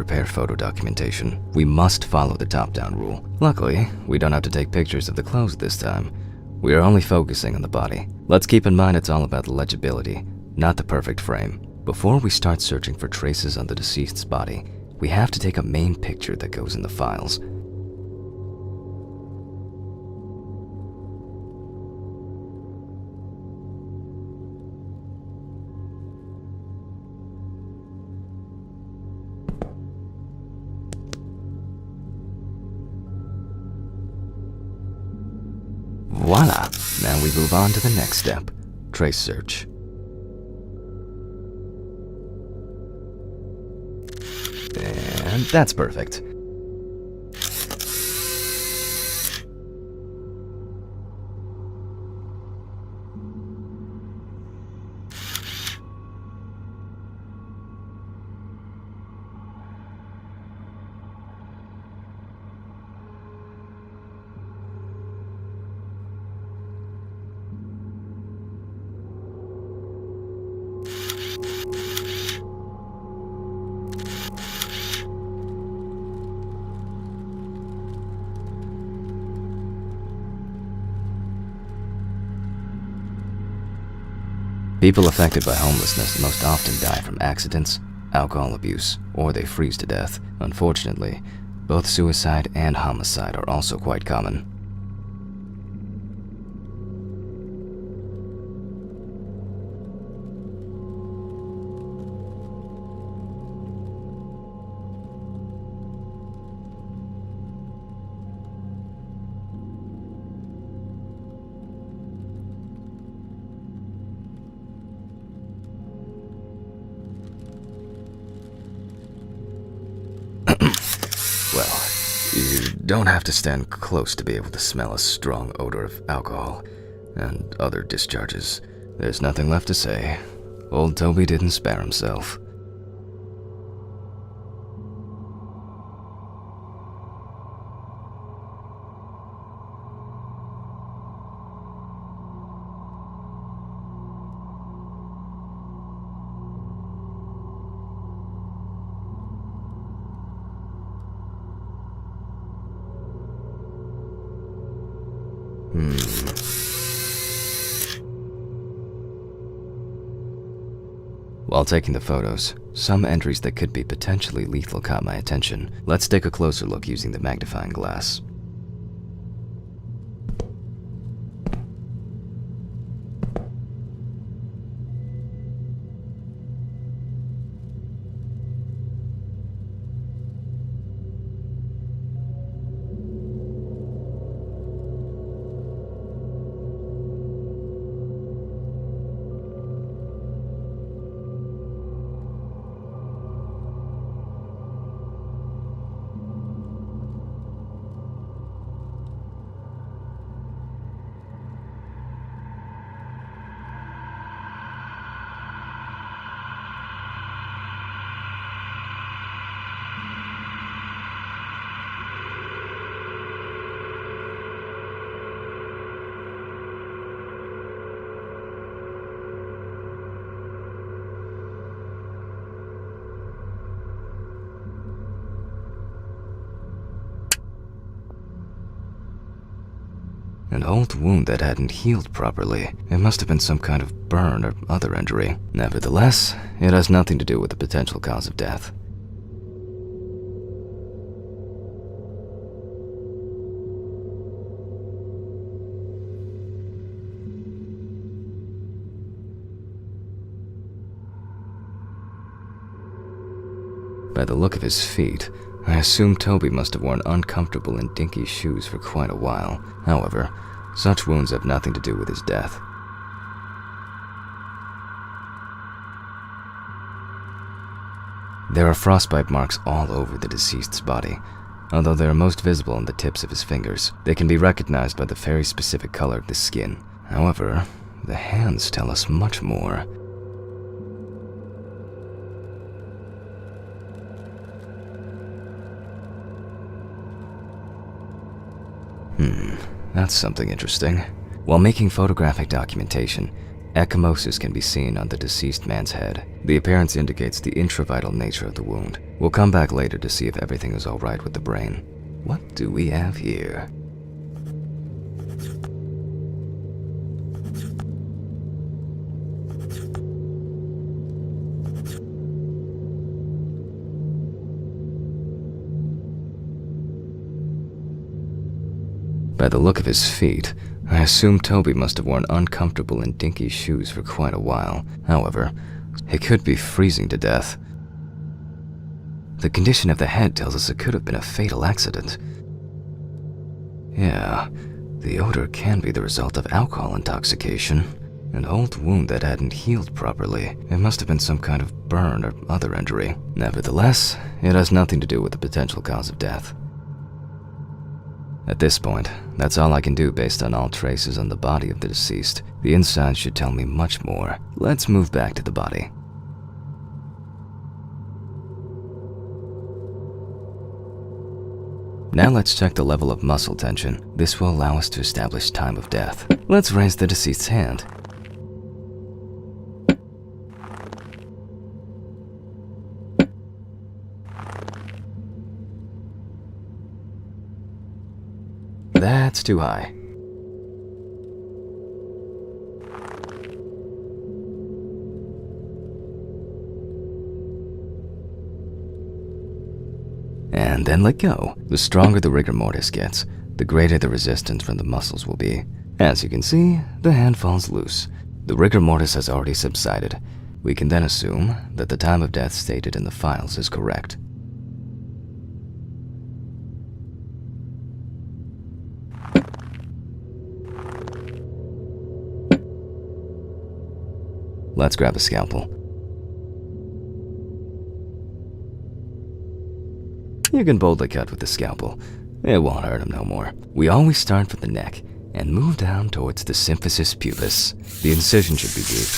Prepare photo documentation. We must follow the top-down rule. Luckily, we don't have to take pictures of the clothes this time. We are only focusing on the body. Let's keep in mind it's all about the legibility, not the perfect frame. Before we start searching for traces on the deceased's body, we have to take a main picture that goes in the files. Voila! Now we move on to the next step, trace search. And that's perfect. People affected by homelessness most often die from accidents, alcohol abuse, or they freeze to death. Unfortunately, both suicide and homicide are also quite common. Well, you don't have to stand close to be able to smell a strong odor of alcohol and other discharges. There's nothing left to say. Old Toby didn't spare himself. While taking the photos, some entries that could be potentially lethal caught my attention. Let's take a closer look using the magnifying glass. An old wound that hadn't healed properly. It must have been some kind of burn or other injury. Nevertheless, it has nothing to do with the potential cause of death. By the look of his feet, I assume Toby must have worn uncomfortable and dinky shoes for quite a while. However, such wounds have nothing to do with his death. There are frostbite marks all over the deceased's body. Although they are most visible on the tips of his fingers, they can be recognized by the very specific color of the skin. However, the hands tell us much more. That's something interesting. While making photographic documentation, ecchymosis can be seen on the deceased man's head. The appearance indicates the intravital nature of the wound. We'll come back later to see if everything is alright with the brain. What do we have here? By the look of his feet, I assume Toby must have worn uncomfortable and dinky shoes for quite a while. However, he could be freezing to death. The condition of the head tells us it could have been a fatal accident. Yeah, the odor can be the result of alcohol intoxication. An old wound that hadn't healed properly. It must have been some kind of burn or other injury. Nevertheless, it has nothing to do with the potential cause of death. At this point, that's all I can do based on all traces on the body of the deceased. The inside should tell me much more. Let's move back to the body. Now let's check the level of muscle tension. This will allow us to establish time of death. Let's raise the deceased's hand. That's too high. And then let go. The stronger the rigor mortis gets, the greater the resistance from the muscles will be. As you can see, the hand falls loose. The rigor mortis has already subsided. We can then assume that the time of death stated in the files is correct. Let's grab a scalpel. You can boldly cut with the scalpel. It won't hurt him no more. We always start from the neck and move down towards the symphysis pubis. The incision should be deep.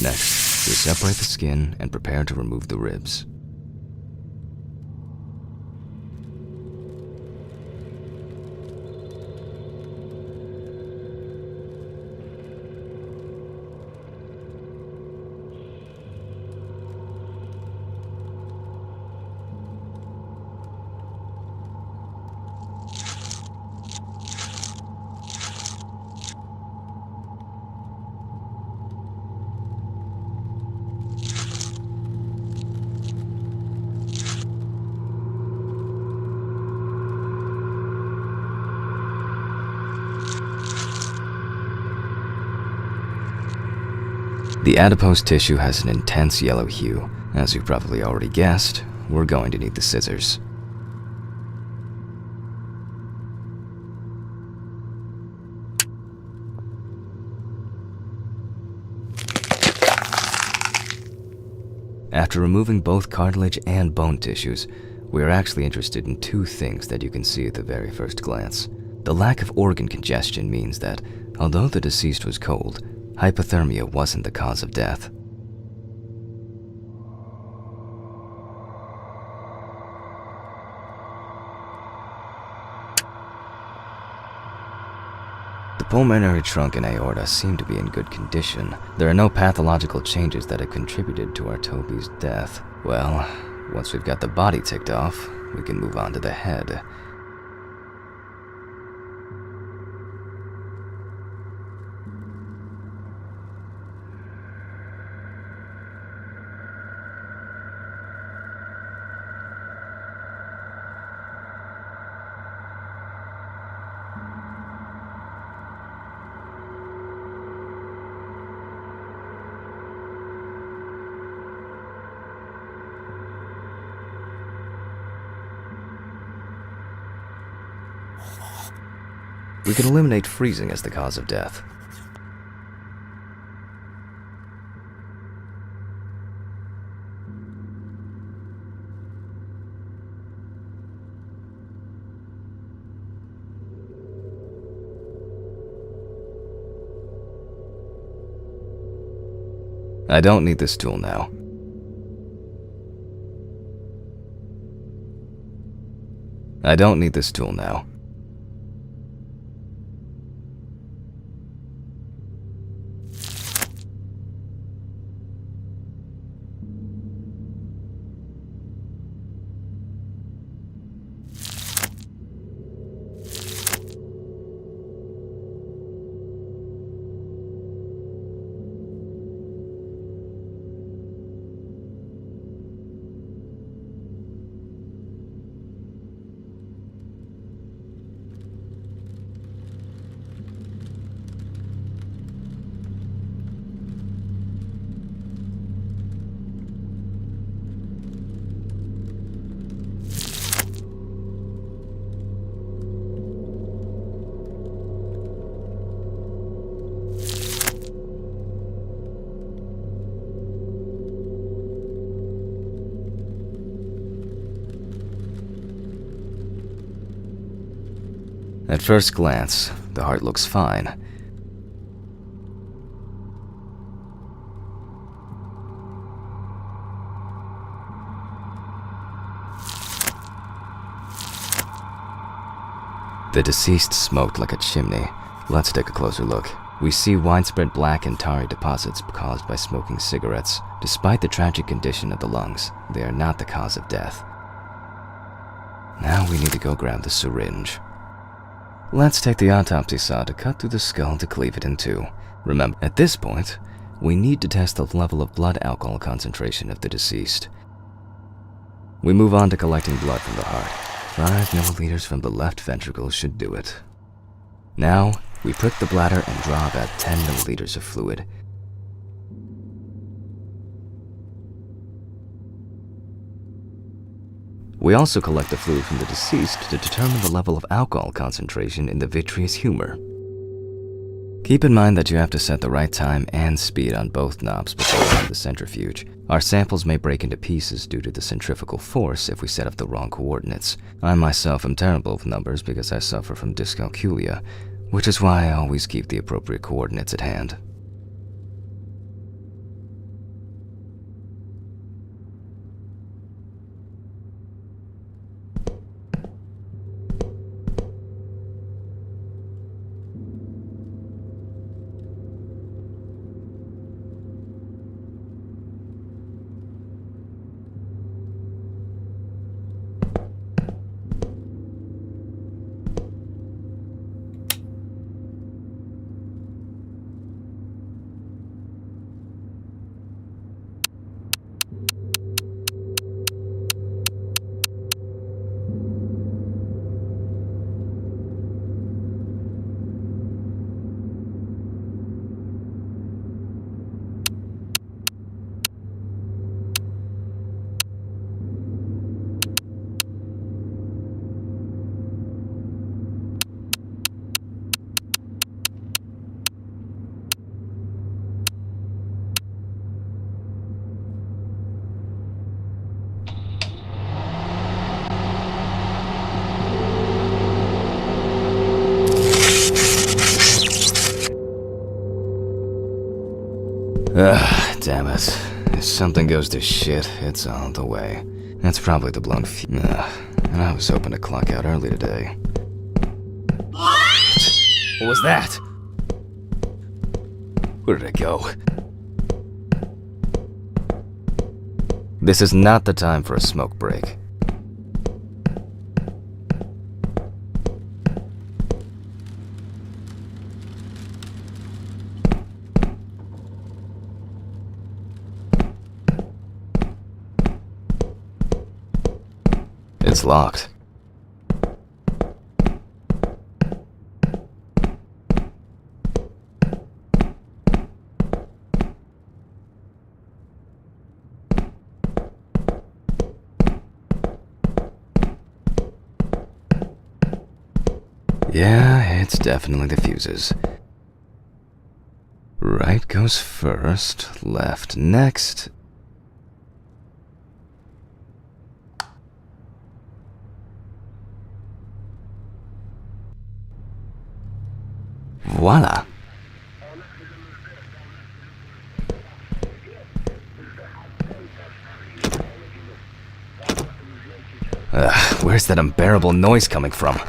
Next, we separate the skin and prepare to remove the ribs. The adipose tissue has an intense yellow hue. As you've probably already guessed, we're going to need the scissors. After removing both cartilage and bone tissues, we are actually interested in two things that you can see at the very first glance. The lack of organ congestion means that, although the deceased was cold, hypothermia wasn't the cause of death. The pulmonary trunk and aorta seem to be in good condition. There are no pathological changes that have contributed to our Toby's death. Well, once we've got the body ticked off, we can move on to the head. We can eliminate freezing as the cause of death. I don't need this tool now. I don't need this tool now. At first glance, the heart looks fine. The deceased smoked like a chimney. Let's take a closer look. We see widespread black and tarry deposits caused by smoking cigarettes. Despite the tragic condition of the lungs, they are not the cause of death. Now we need to go grab the syringe. Let's take the autopsy saw to cut through the skull to cleave it in two. Remember, at this point, we need to test the level of blood alcohol concentration of the deceased. We move on to collecting blood from the heart. 5 milliliters from the left ventricle should do it. Now, we prick the bladder and draw about 10 milliliters of fluid. We also collect the fluid from the deceased to determine the level of alcohol concentration in the vitreous humor. Keep in mind that you have to set the right time and speed on both knobs before running the centrifuge. Our samples may break into pieces due to the centrifugal force if we set up the wrong coordinates. I myself am terrible with numbers because I suffer from dyscalculia, which is why I always keep the appropriate coordinates at hand. Damn it. If something goes to shit, it's all the way. That's probably the blown and I was hoping to clock out early today. What was that? Where did it go? This is not the time for a smoke break. It's locked. Yeah, it's definitely the fuses. Right goes first, left next. Voila! Where's that unbearable noise coming from?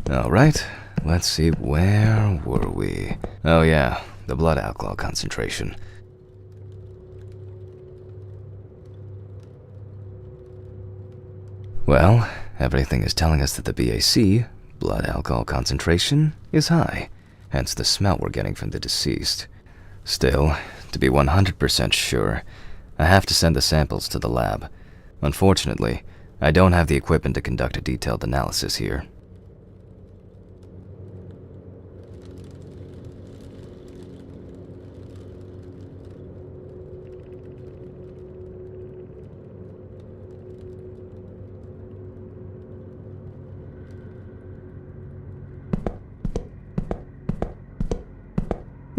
Alright, let's see, where were we? Oh yeah, the blood alcohol concentration. Well, everything is telling us that the BAC, blood alcohol concentration, is high, hence the smell we're getting from the deceased. Still, to be 100% sure, I have to send the samples to the lab. Unfortunately, I don't have the equipment to conduct a detailed analysis here.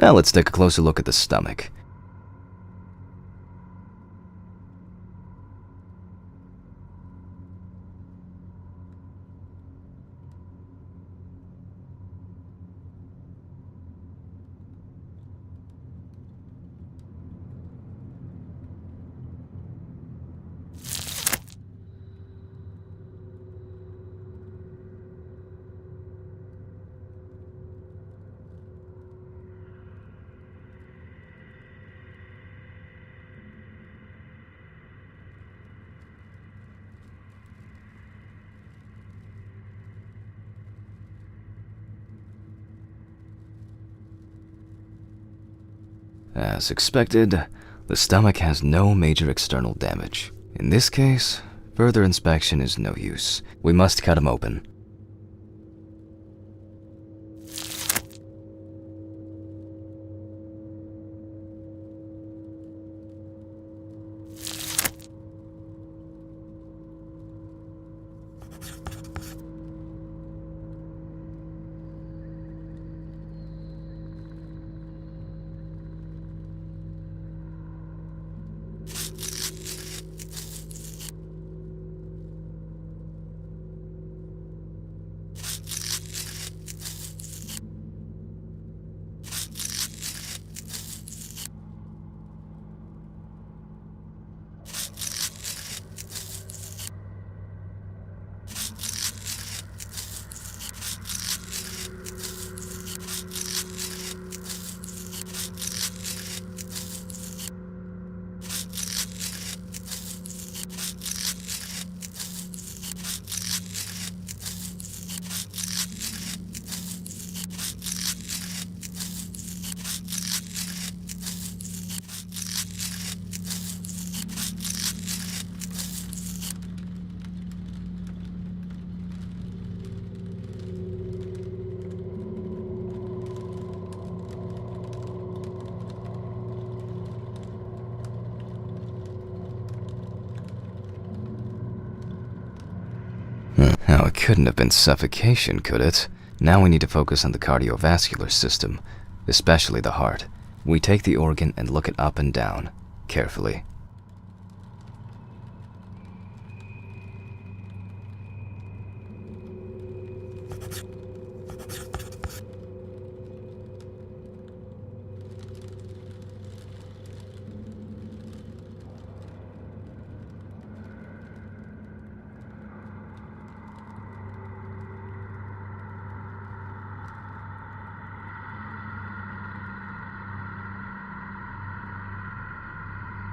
Now let's take a closer look at the stomach. As expected, the stomach has no major external damage. In this case, further inspection is no use. We must cut him open. Now, it couldn't have been suffocation, could it? Now we need to focus on the cardiovascular system, especially the heart. We take the organ and look it up and down, carefully.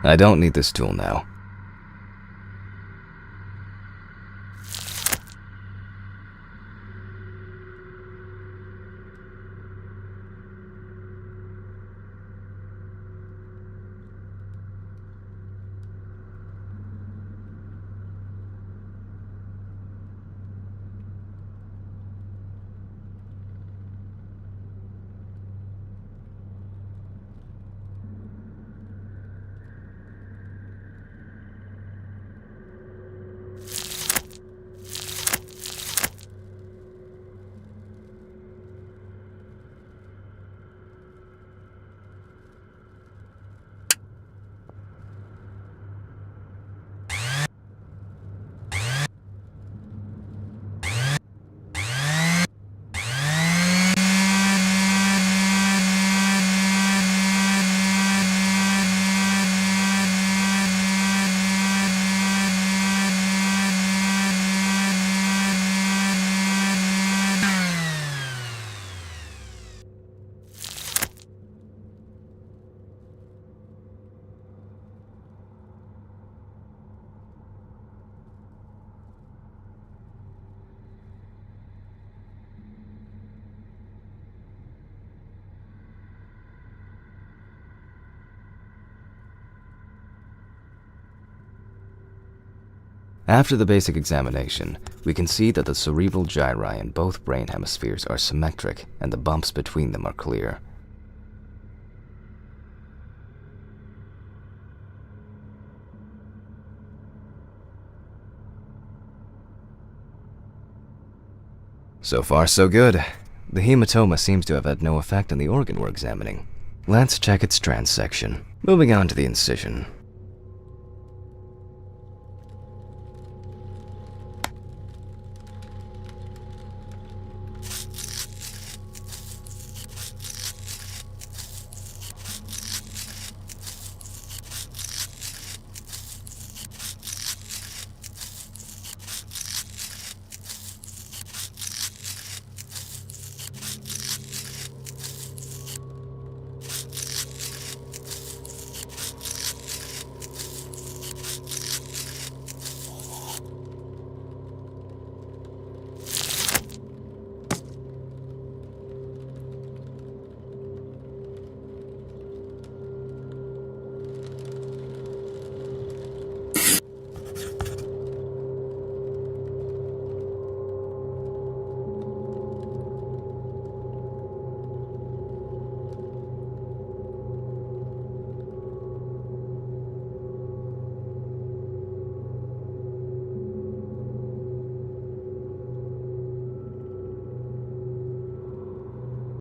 I don't need this tool now. After the basic examination, we can see that the cerebral gyri in both brain hemispheres are symmetric and the bumps between them are clear. So far, so good. The hematoma seems to have had no effect on the organ we're examining. Let's check its transsection. Moving on to the incision.